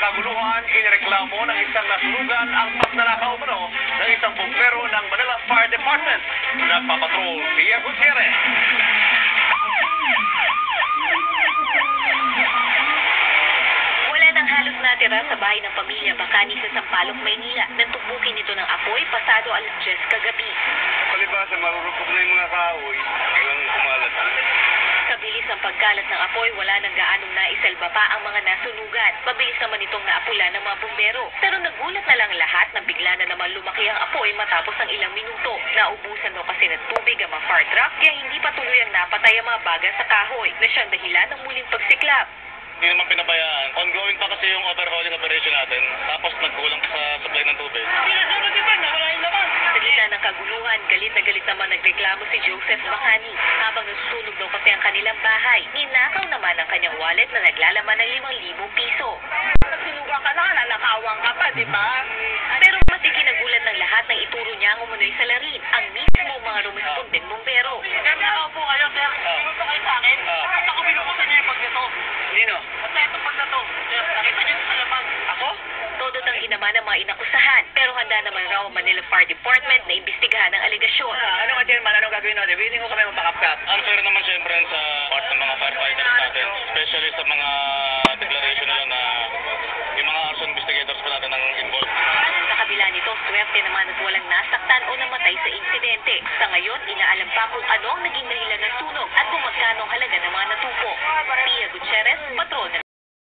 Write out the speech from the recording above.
kaguluhan, inireklamo ng isang nasunugan ang pagnanakaw umano ng isang bumbero ng Manila Fire Department. Nagpapatrol, Pia Gutierrez. Wala nang halos natira sa bahay ng pamilya Bacani sa Sampaloc, Maynila nang tubukin ito ng apoy pasado alas 10 kagabi. Palibasa, marurupok na yung mga kahoy. Biglang kumalat. Sa bilis ng pagkalat ng apoy, wala nang gaanong naisalba pa ang mga nasunugan. Mabilis naman itong naapula ng mga bumbero. Pero nagulat na lang lahat na bigla na naman lumaki ang apoy matapos ng ilang minuto. Naubusan daw kasi ng tubig ang mga fire truck kaya hindi pa tuloy ang napatay ang mga baga sa kahoy na siyang dahilan ng muling pagsiklab. Hindi naman pinabayaan. Ongoing pa kasi yung overhauling operation natin. Tapos nagkulang pa sa supply ng tubig. Sa gitna ng kaguluhan, galit na galit naman nagreklamo si Joseph Bacani. Habang nasusunog daw kasi ang kanilang bahay, ninakaw naman ang kanyang wallet na naglalaman ng 5,000 piso. Nagsinuga ka na, nanakawang ka pa, di ba? Pero mas ikinagulat ng lahat nang ituro niya ang umunoy sa larin, ang mismo mga rumespondeng bumbero. Nagkakaw po kayo, sir. Pumunta kayo sa akin. Basta ko binukusan niyo yung pagdato. Nino? Basta itong pagdato. Sir, nakita niyo sa labas. Ako? Todot ang ginawa ng mga inakusahan, pero handa naman raw ang Manila Fire Department na imbestigahan ang alegasyon. Ano nga, Chairman? Anong gagawin natin? Hindi ko kami mapakapkat. Unfair naman syempre sa part ng mga firefighters natin. Especially sa mga declaration nila na yung mga arson investigators pa natin ang involved. Sa kabila nito, swerte naman at walang nasaktan o namatay sa insidente. Sa ngayon, inaalam pa kung ano ang naging dahilan ng sunog at kung magkano ang halaga ng mga natupo. Pia Gutierrez, Patrol ng